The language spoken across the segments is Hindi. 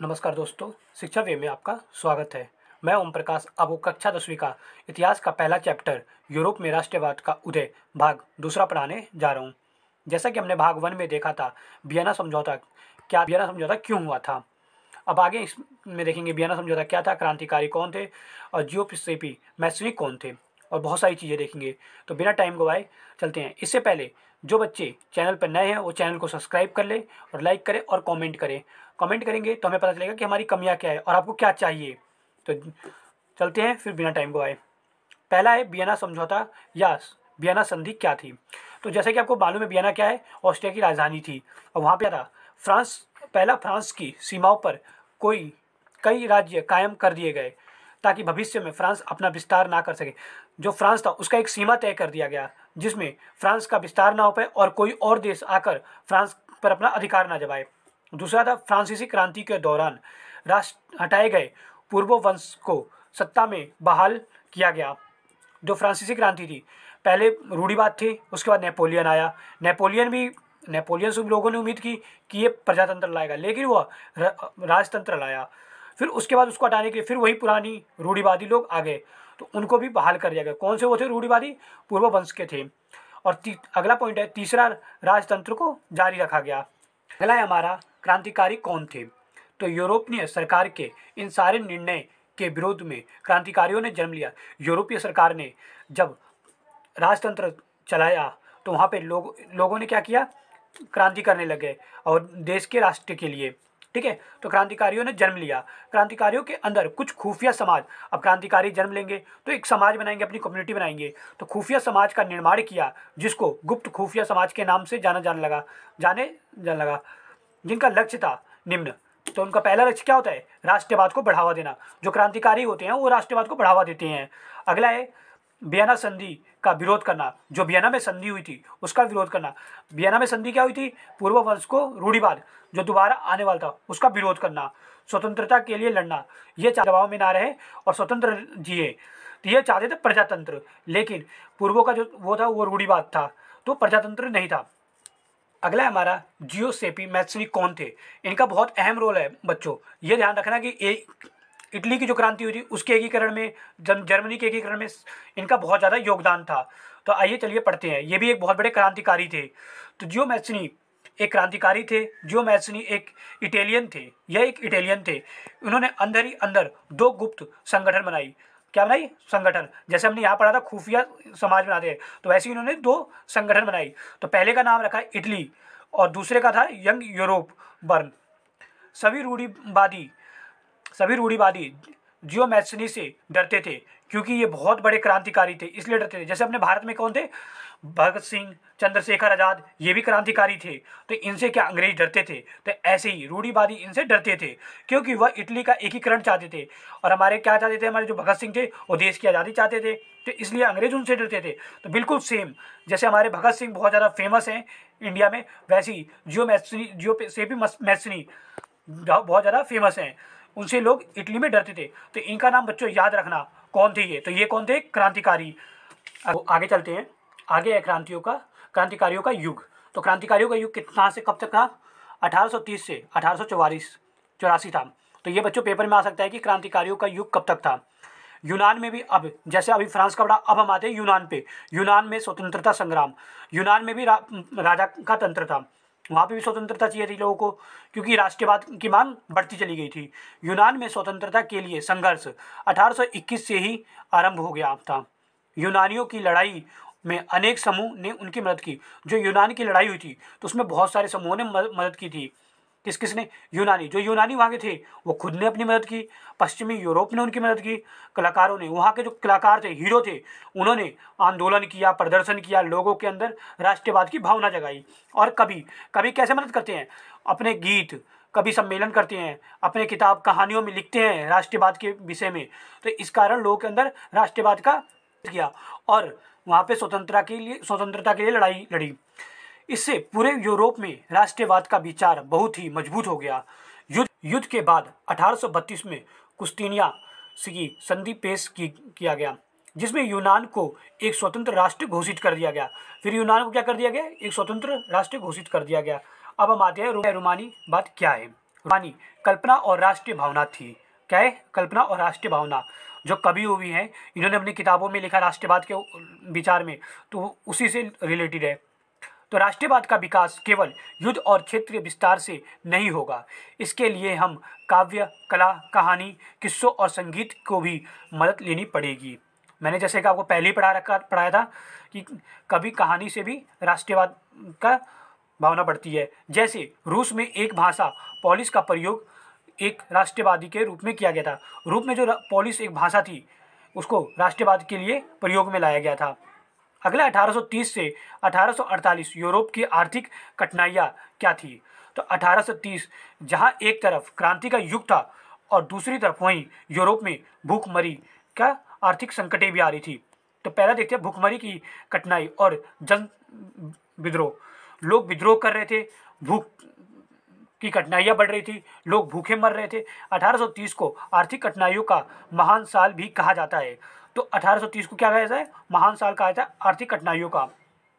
नमस्कार दोस्तों, शिक्षा वे में आपका स्वागत है। मैं ओम प्रकाश आपको कक्षा 10वीं का इतिहास का पहला चैप्टर यूरोप में राष्ट्रवाद का उदय भाग दूसरा पढ़ाने जा रहा हूँ। जैसा कि हमने भाग 1 में देखा था, वियना समझौता क्यों हुआ था। अब आगे इसमें देखेंगे वियना समझौता क्या था, क्रांतिकारी कौन थे और जियोसेपी मैस्नी कौन थे, और बहुत सारी चीज़ें देखेंगे। तो बिना टाइम गवाए चलते हैं। इससे पहले जो बच्चे चैनल पर नए हैं वो चैनल को सब्सक्राइब कर ले और लाइक करें और कमेंट करें। कमेंट करेंगे तो हमें पता चलेगा कि हमारी कमियां क्या है और आपको क्या चाहिए। तो चलते हैं फिर बिना टाइम गवाए। पहला है वियना समझौता या वियना संधि क्या थी। तो जैसे कि आपको मालूम है वियना क्या है, ऑस्ट्रिया की राजधानी थी और वहाँ पे था फ्रांस की सीमाओं पर कई राज्य कायम कर दिए गए ताकि भविष्य में फ्रांस अपना विस्तार ना कर सके। जो फ्रांस था उसका एक सीमा तय कर दिया गया जिसमें फ्रांस का विस्तार ना हो पाए और कोई और देश आकर फ्रांस पर अपना अधिकार ना जमाए। दूसरा था फ्रांसीसी क्रांति के दौरान राष्ट्र हटाए गए पूर्व वंश को सत्ता में बहाल किया गया। जो फ्रांसीसी क्रांति थी, पहले रूढ़िवाद थे, उसके बाद नेपोलियन आया। नेपोलियन से लोगों ने उम्मीद की कि ये प्रजातंत्र लाएगा, लेकिन वह राजतंत्र लाया। फिर उसके बाद उसको हटाने के लिए फिर वही पुरानी रूढ़िवादी लोग आ गए, तो उनको भी बहाल कर दिया गया। कौन से वो थे? रूढ़िवादी पूर्व वंश के थे। और अगला पॉइंट है, तीसरा राजतंत्र को जारी रखा गया। अगला है हमारा, क्रांतिकारी कौन थे। तो यूरोपीय सरकार के इन सारे निर्णय के विरोध में क्रांतिकारियों ने जन्म लिया। यूरोपीय सरकार ने जब राजतंत्र चलाया तो वहाँ पे लोगों ने क्या किया, क्रांति करने लगे और देश के राष्ट्र के लिए। ठीक है, तो क्रांतिकारियों ने जन्म लिया। क्रांतिकारियों के अंदर कुछ खुफिया समाज, अब क्रांतिकारी जन्म लेंगे तो एक समाज बनाएंगे, अपनी कम्युनिटी बनाएंगे, तो खुफिया समाज का निर्माण किया जिसको गुप्त खुफिया समाज के नाम से जाने लगा, जिनका लक्ष्य था निम्न। तो उनका पहला लक्ष्य क्या होता है? राष्ट्रवाद को बढ़ावा देना। जो क्रांतिकारी होते हैं वो राष्ट्रवाद को बढ़ावा देते हैं। अगला है वियना संधि का विरोध करना। जो वियना में संधि हुई थी उसका विरोध करना। वियना में संधि क्या हुई थी? पूर्व वंश को रूढ़िवाद जो दोबारा आने वाला था उसका विरोध करना। स्वतंत्रता के लिए लड़ना, ये दबाव में ना रहे और स्वतंत्र जिए, तो ये चाहते थे प्रजातंत्र, लेकिन पूर्वों का जो वो था वो रूढ़िवाद था, तो प्रजातंत्र नहीं था। अगला है हमारा, जियोसेपी मैस्नी कौन थे। इनका बहुत अहम रोल है बच्चों, ये ध्यान रखना कि इटली की जो क्रांति हुई थी उसके एकीकरण में, जर्मनी के एकीकरण में इनका बहुत ज़्यादा योगदान था। तो आइए चलिए पढ़ते हैं। ये भी एक बहुत बड़े क्रांतिकारी थे। तो जियो मैस्नी एक क्रांतिकारी थे। जियो मैस्नी एक इटालियन थे, यह एक इटालियन थे। उन्होंने अंदर ही अंदर दो गुप्त संगठन बनाई। क्या बनाई? संगठन। जैसे हमने यहाँ पढ़ा था खुफिया समाज बनाते हैं, तो वैसे ही उन्होंने दो संगठन बनाई। तो पहले का नाम रखा इटली और दूसरे का था यंग यूरोप बर्न। सभी रूढ़िवादी जियो मैस्नी से डरते थे क्योंकि ये बहुत बड़े क्रांतिकारी थे, इसलिए डरते थे। जैसे अपने भारत में कौन थे? भगत सिंह, चंद्रशेखर आजाद, ये भी क्रांतिकारी थे, तो इनसे क्या अंग्रेज डरते थे? तो ऐसे ही रूढ़िवादी इनसे डरते थे क्योंकि वह इटली का एकीकरण चाहते थे। और हमारे क्या चाहते थे? हमारे जो भगत सिंह थे वो देश की आज़ादी चाहते थे, तो इसलिए अंग्रेज उनसे डरते थे। तो बिल्कुल सेम जैसे हमारे भगत सिंह बहुत ज़्यादा फेमस हैं इंडिया में, वैसे ही जियोसेपी मैस्नी बहुत ज़्यादा फेमस हैं, उनसे लोग इटली में डरते थे। तो इनका नाम बच्चों याद रखना, कौन थे ये? तो ये कौन थे? क्रांतिकारी। अब आगे चलते हैं। आगे है क्रांतिकारियों का युग। तो क्रांतिकारियों का युग कितना से कब तक था? 1830 से 1884 था। तो ये बच्चों पेपर में आ सकता है कि क्रांतिकारियों का युग कब तक था। यूनान में भी, अब जैसे अभी फ्रांस का बड़ा, अब हम आते हैं यूनान पे। यूनान में स्वतंत्रता संग्राम, यूनान में भी राजा का तंत्र था, वहाँ पे भी स्वतंत्रता चाहिए थी लोगों को क्योंकि राष्ट्रवाद की मांग बढ़ती चली गई थी। यूनान में स्वतंत्रता के लिए संघर्ष 1821 से ही आरंभ हो गया था। यूनानियों की लड़ाई में अनेक समूह ने उनकी मदद की। जो यूनान की लड़ाई हुई थी तो उसमें बहुत सारे समूहों ने मदद की थी। किसने? यूनानी। जो यूनानी वहाँ के थे वो खुद ने अपनी मदद की, पश्चिमी यूरोप ने उनकी मदद की, कलाकारों ने, वहाँ के जो कलाकार थे, हीरो थे, उन्होंने आंदोलन किया, प्रदर्शन किया, लोगों के अंदर राष्ट्रवाद की भावना जगाई। और कभी कभी कैसे मदद करते हैं? अपने गीत, कभी सम्मेलन करते हैं, अपने किताब कहानियों में लिखते हैं राष्ट्रवाद के विषय में। तो इस कारण लोगों के अंदर राष्ट्रवाद का किया और वहाँ पे स्वतंत्रता के लिए लड़ाई लड़ी। इससे पूरे यूरोप में राष्ट्रवाद का विचार बहुत ही मजबूत हो गया। युद्ध के बाद 1832 में कुस्तिनिया की संधि पेश किया गया जिसमें यूनान को एक स्वतंत्र राष्ट्र घोषित कर दिया गया। फिर यूनान को क्या कर दिया गया? एक स्वतंत्र राष्ट्र घोषित कर दिया गया। अब हम आते हैं रोमानी बात क्या है। रूहानी कल्पना और राष्ट्रीय भावना थी। क्या है? कल्पना और राष्ट्रीय भावना। जो कवि हुई हैं, इन्होंने अपनी किताबों में लिखा राष्ट्रवाद के विचार में, तो उसी से रिलेटेड है। तो राष्ट्रवाद का विकास केवल युद्ध और क्षेत्रीय विस्तार से नहीं होगा। इसके लिए हम काव्य, कला, कहानी, किस्सों और संगीत को भी मदद लेनी पड़ेगी। मैंने जैसे कि आपको पहले ही पढ़ाया था कि कवि कहानी से भी राष्ट्रवाद का भावना बढ़ती है। जैसे रूस में एक भाषा पोलिश का प्रयोग एक राष्ट्रवादी के रूप में किया गया था। रूप में जो पोलिश एक भाषा थी, उसको राष्ट्रवाद के लिए प्रयोग में लाया गया था। अगला 1830 से 1848 यूरोप की आर्थिक कठिनाइयाँ क्या थी? तो 1830 जहाँ एक तरफ क्रांति का युग था और दूसरी तरफ वहीं यूरोप में भूखमरी का आर्थिक संकटें भी आ रही थी। तो पहला देखते हैं भूखमरी की कठिनाई और जन विद्रोह। लोग विद्रोह कर रहे थे, भूख की कठिनाइयाँ बढ़ रही थी, लोग भूखे मर रहे थे। 1830 को आर्थिक कठिनाइयों का महान साल भी कहा जाता है। तो 1830 को क्या कहा जाता है? महान साल कहा जाता है आर्थिक कठिनाइयों का।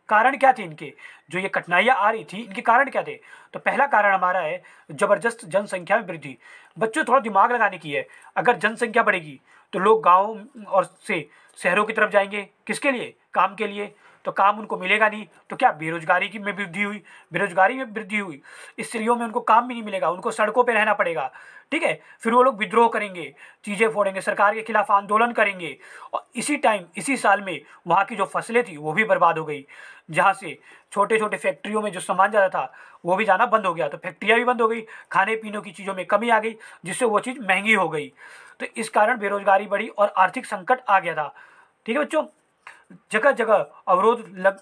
कारण क्या थे इनके? जो ये कठिनाइयाँ आ रही थी, इनके कारण क्या थे? तो पहला कारण हमारा है जबरदस्त जनसंख्या में वृद्धि। बच्चों, थोड़ा दिमाग लगाने की है। अगर जनसंख्या बढ़ेगी तो लोग गाँव और से शहरों की तरफ जाएंगे। किसके लिए? काम के लिए। तो काम उनको मिलेगा नहीं, तो क्या बेरोजगारी की में वृद्धि हुई। बेरोजगारी में वृद्धि हुई, स्त्रियों में उनको काम भी नहीं मिलेगा, उनको सड़कों पे रहना पड़ेगा। ठीक है, फिर वो लोग विद्रोह करेंगे, चीज़ें फोड़ेंगे, सरकार के खिलाफ आंदोलन करेंगे। और इसी टाइम, इसी साल में वहाँ की जो फसलें थी वो भी बर्बाद हो गई। जहाँ से छोटे छोटे फैक्ट्रियों में जो सामान जाता था वो भी जाना बंद हो गया। तो फैक्ट्रियाँ भी बंद हो गई, खाने पीने की चीज़ों में कमी आ गई, जिससे वो चीज़ महंगी हो गई। तो इस कारण बेरोजगारी बढ़ी और आर्थिक संकट आ गया था। ठीक है बच्चों, जगह जगह अवरोध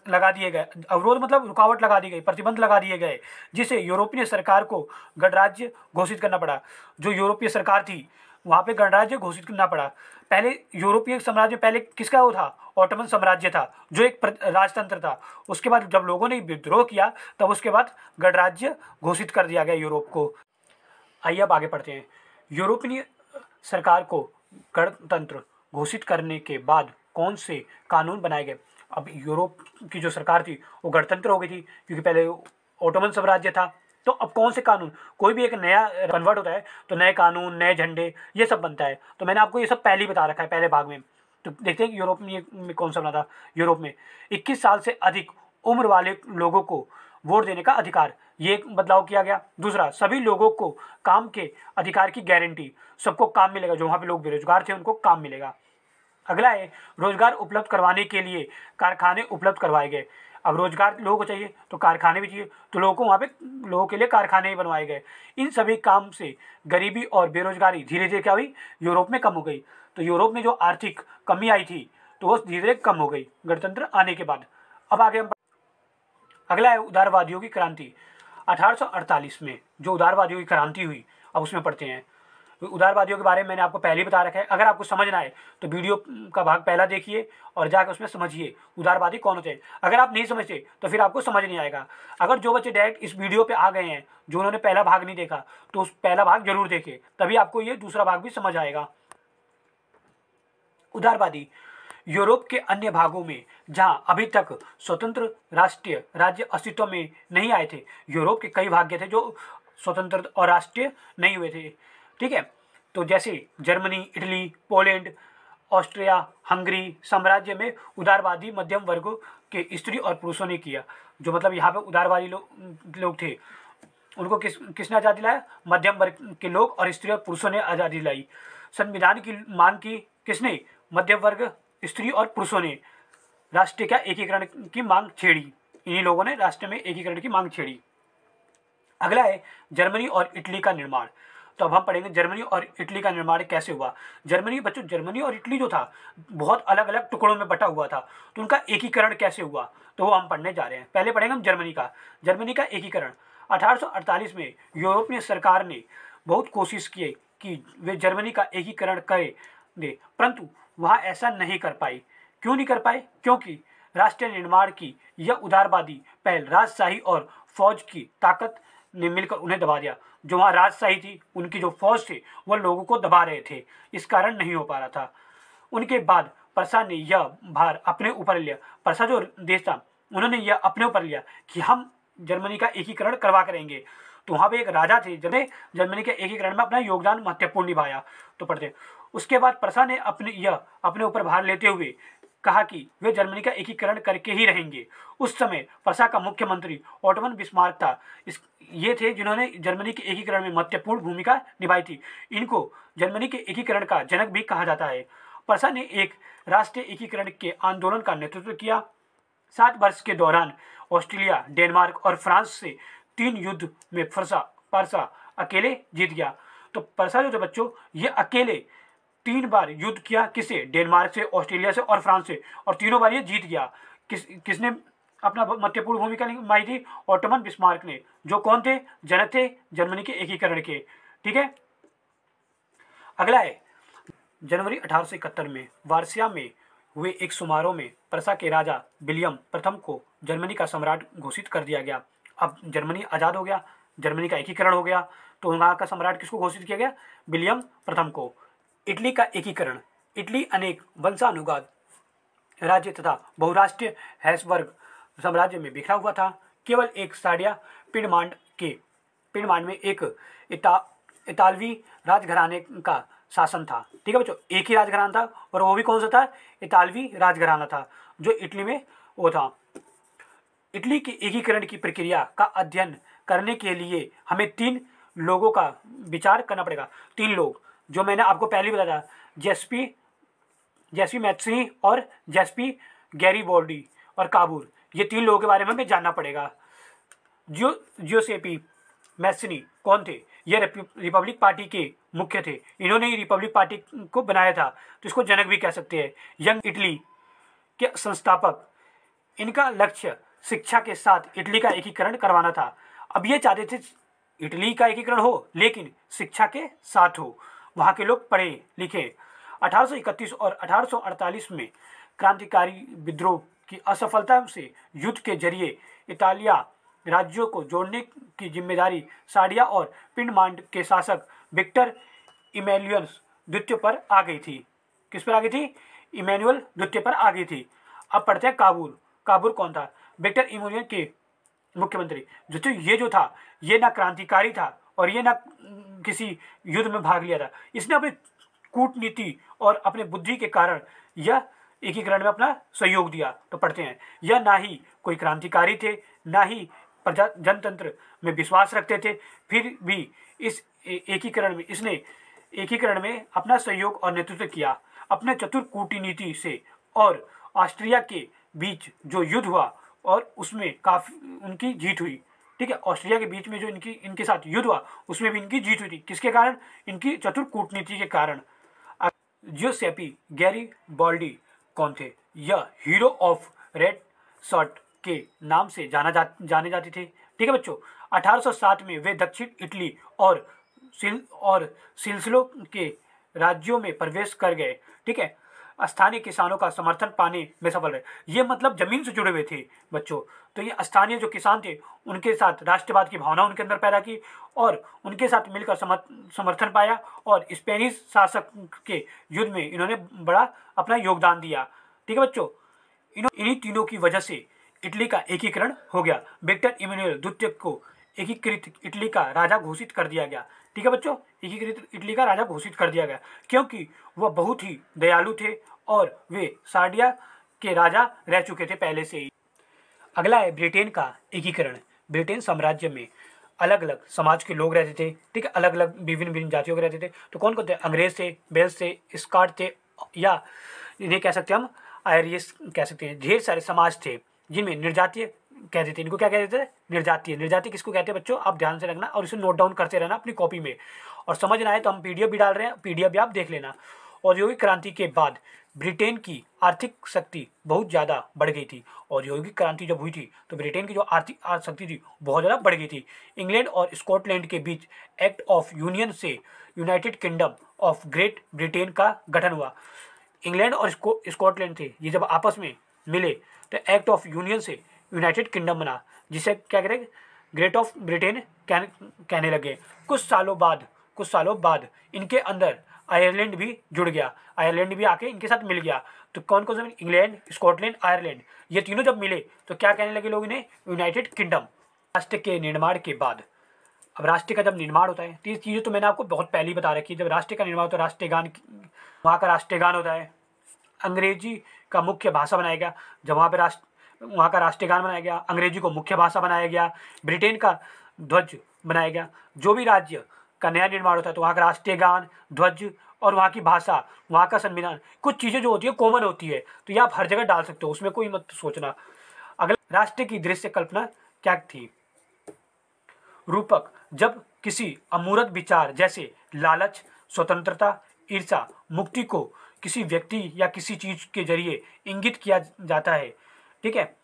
लगा दिए गए। अवरोध मतलब रुकावट लगा दी गई, प्रतिबंध लगा दिए गए, जिसे यूरोपीय सरकार को गणराज्य घोषित करना पड़ा। जो यूरोपीय सरकार थी वहाँ पे गणराज्य घोषित करना पड़ा। पहले यूरोपीय साम्राज्य पहले किसका वो था? ऑटोमन साम्राज्य था, जो एक राजतंत्र था। उसके बाद जब लोगों ने विद्रोह किया, तब उसके बाद गणराज्य घोषित कर दिया गया यूरोप को। आइए अब आगे पढ़ते हैं। यूरोपीय सरकार को गणतंत्र घोषित करने के बाद कौन से कानून बनाए गए? अब यूरोप की जो सरकार थी वो गणतंत्र हो गई थी, क्योंकि पहले ओटोमन साम्राज्य था। तो अब कौन से कानून, कोई भी एक नया कन्वर्ट होता है तो नए कानून, नए झंडे, ये सब बनता है। तो मैंने आपको ये सब पहले ही बता रखा है, पहले भाग में। तो देखते हैं कि यूरोप में कौन सा बना था। यूरोप में 21 साल से अधिक उम्र वाले लोगों को वोट देने का अधिकार, ये एक बदलाव किया गया। दूसरा, सभी लोगों को काम के अधिकार की गारंटी, सबको काम मिलेगा। जो वहाँ पे लोग बेरोजगार थे उनको काम मिलेगा। अगला है रोजगार उपलब्ध करवाने के लिए कारखाने उपलब्ध करवाए गए। अब रोजगार लोगों को चाहिए तो कारखाने भी चाहिए, तो लोगों को वहाँ पे लोगों के लिए कारखाने ही बनवाए गए। इन सभी काम से गरीबी और बेरोजगारी धीरे धीरे क्या हुई? यूरोप में कम हो गई। तो यूरोप में जो आर्थिक कमी आई थी तो वो धीरे धीरे कम हो गई गणतंत्र आने के बाद। अब आगे हम अगला है उदारवादियों की क्रांति। 1848 में जो उदारवादियों की क्रांति हुई, अब उसमें पढ़ते हैं। उदारवादियों के बारे में मैंने आपको पहले ही बता रखा है। अगर आपको समझना है तो वीडियो का भाग पहला देखिए और जाकर उसमें समझिए उदारवादी कौन होते हैं। अगर आप नहीं समझते तो फिर आपको समझ नहीं आएगा। अगर जो बच्चे डायरेक्ट इस वीडियो पे आ गए हैं, जो उन्होंने पहला भाग नहीं देखा, तो उस पहला भाग जरूर देखें, तभी आपको ये दूसरा भाग भी समझ आएगा। उदारवादी यूरोप के अन्य भागों में जहां अभी तक स्वतंत्र राष्ट्रीय राज्य अस्तित्व में नहीं आए थे, यूरोप के कई भाग थे जो स्वतंत्र और राष्ट्रीय नहीं हुए थे। ठीक है, तो जैसे Germany, Italy, Poland, Austria, Hungary साम्राज्य में उदारवादी मध्यम वर्गों के स्त्री और पुरुषों ने किया। जो मतलब यहाँ पे उदारवादी लोग थे, उनको किसने आज़ादी दिलाया? मध्यम वर्ग के लोग और स्त्री और पुरुषों ने आज़ादी दिलाई। संविधान की मांग की किसने? मध्यम वर्ग, स्त्री और पुरुषों ने। राष्ट्रीय क्या एकीकरण की मांग छेड़ी, इन्हीं लोगों ने राष्ट्र में एकीकरण की मांग छेड़ी। अगला है जर्मनी और इटली का निर्माण। तो अब हम पढ़ेंगे जर्मनी और इटली का निर्माण कैसे हुआ। जर्मनी बच्चों, जर्मनी और इटली जो था बहुत अलग अलग टुकड़ों में बटा हुआ था, तो उनका एकीकरण कैसे हुआ तो वो हम पढ़ने जा रहे हैं। पहले पढ़ेंगे हम जर्मनी का एकीकरण। 1848 में यूरोपीय सरकार ने बहुत कोशिश की कि वे जर्मनी का एकीकरण करें दे, परंतु वह ऐसा नहीं कर पाई। क्यों नहीं कर पाए? क्योंकि राष्ट्र निर्माण की यह उदारवादी पहल राजशाही और फौज की ताकत ने मिलकर उन्हें दबा दिया। जो वहाँ राजशाही थी, उनकी जो फौज थी वह लोगों को दबा रहे थे, इस कारण नहीं हो पा रहा था। उनके बाद प्रसा ने यह भार अपने ऊपर लिया। प्रसा जो देश था, उन्होंने यह अपने ऊपर लिया कि हम जर्मनी का एकीकरण करवा करेंगे। तो वहाँ पे एक राजा थे जिन्हें जर्मनी के एकीकरण में अपना योगदान महत्वपूर्ण निभाया। तो पढ़ते हैं। उसके बाद प्रसा ने अपने ऊपर भार लेते हुए कहा कि वे जर्मनी का एकीकरण करके ही रहेंगे। उस समय प्रसा का मुख्यमंत्री ओटोमन बिस्मार्क था। ये थे जिन्होंने जर्मनी के एकीकरण में महत्वपूर्ण भूमिका निभाई थी। इनको जर्मनी के एकीकरण का जनक भी कहा जाता है। प्रसा ने एक राष्ट्रीय एकीकरण के आंदोलन का नेतृत्व किया। 7 वर्ष के दौरान ऑस्ट्रेलिया, डेनमार्क और फ्रांस से 3 युद्ध में प्रसा अकेले जीत गया। तो प्रसा जो थे बच्चों, ये अकेले 3 बार युद्ध किया। किसे? डेनमार्क से, ऑस्ट्रेलिया से और फ्रांस से, और तीनों बार ये जीत गया। किसने अपना महत्वपूर्ण भूमिका निभाई थी? ओटोमन बिस्मार्क ने, जो कौन थे? जनक थे जर्मनी के एकीकरण के। ठीक है। अगला है जनवरी 1871 में वार्सिया में हुए एक समारोह में प्रसा के राजा विलियम प्रथम को जर्मनी का सम्राट घोषित कर दिया गया। अब जर्मनी आज़ाद हो गया, जर्मनी का एकीकरण हो गया, तो वहाँ का सम्राट किसको घोषित किया गया? विलियम प्रथम को। इटली का एकीकरण। इटली अनेक वंशानुगत राज्य तथा बहुराष्ट्रीय हैब्सबर्ग साम्राज्य में बिखरा हुआ था। केवल एक सार्डिया पिडमांड में एक इतालवी राजघराने का शासन था। ठीक है बच्चों, एक ही राजघराना था, और वो भी कौन सा था? इतालवी राजघराना था, जो इटली में वो था। इटली के एकीकरण की प्रक्रिया का अध्ययन करने के लिए हमें 3 लोगों का विचार करना पड़ेगा। 3 लोग जो मैंने आपको पहले बताया था, जेस्पी मैथ्सनी और जेस्पी गैरीबॉल्डी और काबूर। ये 3 लोगों के बारे में हमें जानना पड़ेगा। जियोसेपी मैथ्सनी कौन थे? ये रिपब्लिक पार्टी के मुख्य थे। इन्होंने ही रिपब्लिक पार्टी को बनाया था, तो इसको जनक भी कह सकते हैं। यंग इटली के संस्थापक। इनका लक्ष्य शिक्षा के साथ इटली का एकीकरण करवाना था। अब ये चाहते थे इटली का एकीकरण हो, लेकिन शिक्षा के साथ हो, वहाँ के लोग पढ़े लिखे। 1831 और 1848 में क्रांतिकारी विद्रोह की असफलता से युद्ध के जरिए इतालिया राज्यों को जोड़ने की जिम्मेदारी सार्डिया और पिडमांड के शासक विक्टर इमैनुअल द्वितीय पर आ गई थी। किस पर आ गई थी? इमैनुअल द्वितीय पर आ गई थी। अब पढ़ते हैं काबूल। काबूल कौन था? विक्टर इमैनुअल के मुख्यमंत्री। ये जो था, ये ना क्रांतिकारी था और ये ना किसी युद्ध में भाग लिया था। इसने अपनी कूटनीति और अपने बुद्धि के कारण यह एकीकरण में अपना सहयोग दिया। तो पढ़ते हैं, यह ना ही कोई क्रांतिकारी थे, ना ही जनतंत्र में विश्वास रखते थे, फिर भी इस एकीकरण में अपना सहयोग और नेतृत्व किया। अपने चतुर कूटनीति से और ऑस्ट्रिया के बीच जो युद्ध हुआ और उसमें काफ़ी उनकी जीत हुई। ठीक है, ऑस्ट्रिया के बीच में जो इनके साथ युद्ध हुआ उसमें भी इनकी जीत हुई थी। किसके कारण? इनकी चतुर कूटनीति के कारण। जियोसेपी गैरीबॉल्डी कौन थे? यह हीरो ऑफ रेड शर्ट के नाम से जाने जाते थे। ठीक है बच्चों, 1807 में वे दक्षिण इटली और सिलसिलो के राज्यों में प्रवेश कर गए। ठीक है, स्थानीय किसानों का समर्थन पाने में सफल रहे। ये मतलब जमीन से जुड़े हुए थे बच्चों। तो ये स्थानीय जो किसान थे उनके साथ राष्ट्रवाद की भावना उनके अंदर पैदा की और उनके साथ मिलकर समर्थन पाया और स्पेनिश शासक के युद्ध में इन्होंने बड़ा अपना योगदान दिया। ठीक है बच्चों, इन्हीं तीनों की वजह से इटली का एकीकरण हो गया। विक्टर इमैनुअल द्वितीय को एकीकृत इटली का राजा घोषित कर दिया गया। ठीक है बच्चों, एकीकृत इटली का राजा घोषित कर दिया गया क्योंकि वह बहुत ही दयालु थे और वे सार्डिया के राजा रह चुके थे पहले से ही। अगला है ब्रिटेन का एकीकरण। ब्रिटेन साम्राज्य में अलग अलग समाज के लोग रहते थे। ठीक है, अलग अलग विभिन्न जातियों के रहते थे। तो कौन कौन थे? अंग्रेज थे, वेल्स थे, स्कॉट थे, या इन्हें कह सकते हैं हम आयरिश कह सकते हैं। ढेर सारे समाज थे जिनमें निर्जातीय कहते थे। इनको क्या कहते थे? निर्जातीय। निर्जातीय किसको कहते हैं बच्चों? आप ध्यान से रखना और इसे नोट डाउन करते रहना अपनी कॉपी में, और समझ ना आए तो हम पीडीएफ भी डाल रहे हैं, पीडीएफ भी आप देख लेना। औद्योगिक क्रांति के बाद ब्रिटेन की आर्थिक शक्ति बहुत ज़्यादा बढ़ गई थी। औद्योगिक क्रांति जब हुई थी तो ब्रिटेन की जो आर्थिक शक्ति थी बहुत ज़्यादा बढ़ गई थी। इंग्लैंड और स्कॉटलैंड के बीच एक्ट ऑफ यूनियन से United kingdom of great Britain का गठन हुआ। इंग्लैंड और स्कॉटलैंड थे, ये जब आपस में मिले तो एक्ट ऑफ यूनियन से यूनाइटेड किंगडम बना, जिसे क्या करें? ग्रेट ऑफ ब्रिटेन कहने लगे। कुछ सालों बाद इनके अंदर आयरलैंड भी जुड़ गया। आयरलैंड भी आके इनके साथ मिल गया। तो कौन कौन से? इंग्लैंड, स्कॉटलैंड, आयरलैंड, ये तीनों जब मिले तो क्या कहने लगे लोग इन्हें? United kingdom. राष्ट्र के निर्माण के बाद अब राष्ट्र का जब निर्माण होता है तो ये चीज़ें तो मैंने आपको बहुत पहले ही बता रखी है। जब राष्ट्र का निर्माण होता है, राष्ट्रीय गान वहाँ का राष्ट्रीय गान होता है, अंग्रेजी का मुख्य भाषा बनाया गया। जब वहाँ का राष्ट्रीय गान बनाया गया, अंग्रेजी को मुख्य भाषा बनाया गया, ब्रिटेन का ध्वज बनाया गया। जो भी राज्य का नया निर्माण होता है तो वहाँ का राष्ट्रीय गान, ध्वज और वहाँ की भाषा, वहाँ का संविधान, कुछ चीज़ें जो होती है कॉमन होती है, तो ये आप हर जगह डाल सकते हो, उसमें कोई मत सोचना। अगला, राष्ट्र की दृश्य कल्पना क्या थी? रूपक, जब किसी अमूर्त विचार जैसे लालच, स्वतंत्रता, ईर्ष्या, मुक्ति को किसी व्यक्ति या किसी चीज के जरिए इंगित किया जाता है। ठीक है।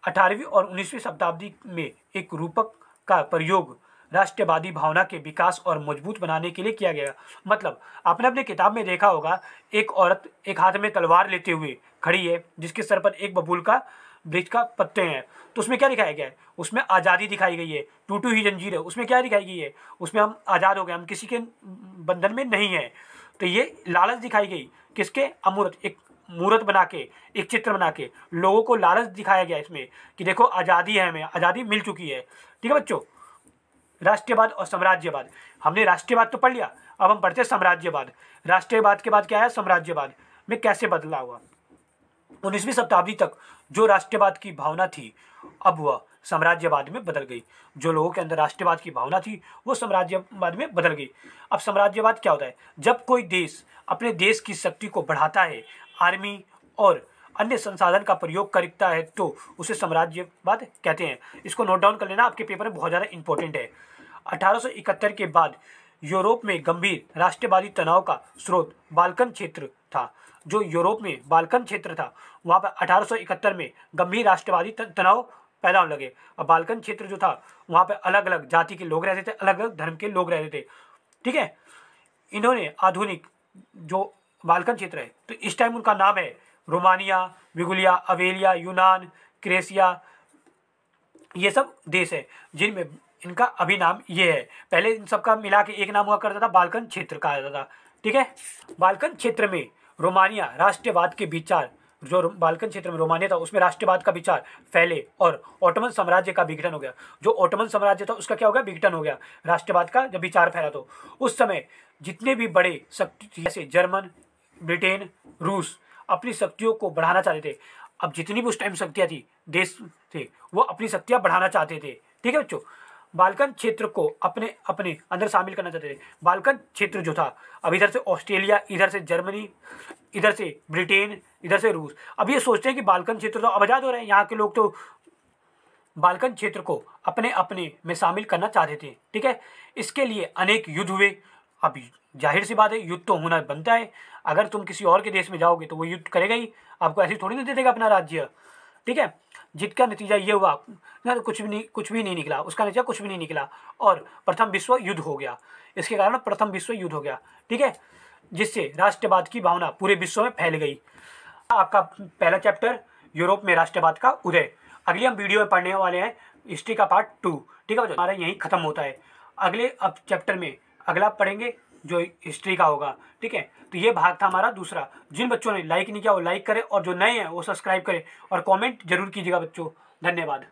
18वीं और 19वीं शताब्दी में एक रूपक का प्रयोग राष्ट्रवादी भावना के विकास और मजबूत बनाने के लिए किया गया। मतलब आपने अपने किताब में देखा होगा, एक औरत एक हाथ में तलवार लेते हुए खड़ी है, जिसके सर पर एक बबूल का वृक्ष का पत्ते हैं। तो उसमें क्या दिखाया गया है? उसमें आज़ादी दिखाई गई है। टूटू ही जंजीर है, उसमें क्या दिखाई गई है? उसमें हम आज़ाद हो गए, हम किसी के बंधन में नहीं है। तो ये लालच दिखाई गई किसके? अमूर्त, एक मूर्त बना के, एक चित्र बना के लोगों को लालच दिखाया गया इसमें कि देखो आज़ादी है, हमें आज़ादी मिल चुकी है। ठीक है बच्चों। राष्ट्रीयवाद और साम्राज्यवाद, हमने राष्ट्रीयवाद तो पढ़ लिया, अब हम पढ़ते हैं साम्राज्यवाद। राष्ट्रीयवाद के बाद क्या है? साम्राज्यवाद में कैसे बदला हुआ। 19वीं शताब्दी तक जो राष्ट्रवाद की भावना थी अब वह साम्राज्यवाद में बदल गई। जो लोगों के अंदर राष्ट्रवाद की भावना थी वो साम्राज्यवाद में बदल गई। अब साम्राज्यवाद क्या होता है? जब कोई देश अपने देश की शक्ति को बढ़ाता है, आर्मी और अन्य संसाधन का प्रयोग करता है, तो उसे साम्राज्यवाद कहते हैं। इसको नोट डाउन कर लेना, आपके पेपर में बहुत ज़्यादा इंपॉर्टेंट है। 1871 के बाद यूरोप में गंभीर राष्ट्रवादी तनाव का स्रोत बाल्कन क्षेत्र था। जो यूरोप में बाल्कन क्षेत्र था, वहाँ पर 1871 में गंभीर राष्ट्रवादी तनाव पैदा होने लगे। और बाल्कन क्षेत्र जो था, वहाँ पर अलग अलग जाति के लोग रहते थे, अलग अलग धर्म के लोग रहते थे। ठीक है। इन्होंने आधुनिक जो बाल्कन क्षेत्र है, तो इस टाइम उनका नाम है रोमानिया, बिगुलिया, अवेलिया, यूनान, क्रेसिया, ये सब देश है जिनमें इनका अभी नाम ये है। पहले इन सबका मिला के एक नाम हुआ करता था, बाल्कन क्षेत्र कहा जाता था। ठीक है। बाल्कन क्षेत्र में रोमानिया राष्ट्रवाद के विचार, जो बाल्कन क्षेत्र में रोमानिया था उसमें राष्ट्रवाद का विचार फैले और ऑटोमन साम्राज्य का विघटन हो गया। जो ऑटोमन साम्राज्य था उसका क्या हो गया? विघटन हो गया। राष्ट्रवाद का जब विचार फैला तो उस समय जितने भी बड़े शक्ति जैसे जर्मन, ब्रिटेन, रूस अपनी शक्तियों को बढ़ाना चाहते थे। अब जितनी भी उस टाइम शक्तियाँ थी, देश थे, वो अपनी शक्तियाँ बढ़ाना चाहते थे। ठीक है बच्चों। बाल्कन क्षेत्र को अपने अपने अंदर शामिल करना चाहते थे। बाल्कन क्षेत्र जो था, अब इधर से ऑस्ट्रेलिया, इधर से जर्मनी, इधर से ब्रिटेन, इधर से रूस। अब ये सोचते हैं कि बाल्कन क्षेत्र तो अब आज़ाद हो रहे हैं, यहाँ के लोग तो बाल्कन क्षेत्र को अपने अपने में शामिल करना चाहते थे। ठीक है। इसके लिए अनेक युद्ध हुए। अब जाहिर सी बात है, युद्ध तो होना बनता है। अगर तुम किसी और के देश में जाओगे तो वो युद्ध करेगा ही, आपको ऐसी थोड़ी नहीं दे देगा अपना राज्य। ठीक है। जिसका नतीजा ये हुआ ना, कुछ भी नहीं निकला, उसका नतीजा कुछ भी नहीं निकला और प्रथम विश्व युद्ध हो गया। इसके कारण प्रथम विश्व युद्ध हो गया। ठीक है। जिससे राष्ट्रवाद की भावना पूरे विश्व में फैल गई। आपका पहला चैप्टर यूरोप में राष्ट्रवाद का उदय। अगली हम वीडियो में पढ़ने वाले हैं हिस्ट्री का पार्ट 2। ठीक है, हमारा यहीं खत्म होता है। अगले अब चैप्टर में अगला पढ़ेंगे जो हिस्ट्री का होगा। ठीक है। तो ये भाग था हमारा दूसरा। जिन बच्चों ने लाइक नहीं किया वो लाइक करें और जो नए हैं वो सब्सक्राइब करें और कमेंट जरूर कीजिएगा बच्चों। धन्यवाद।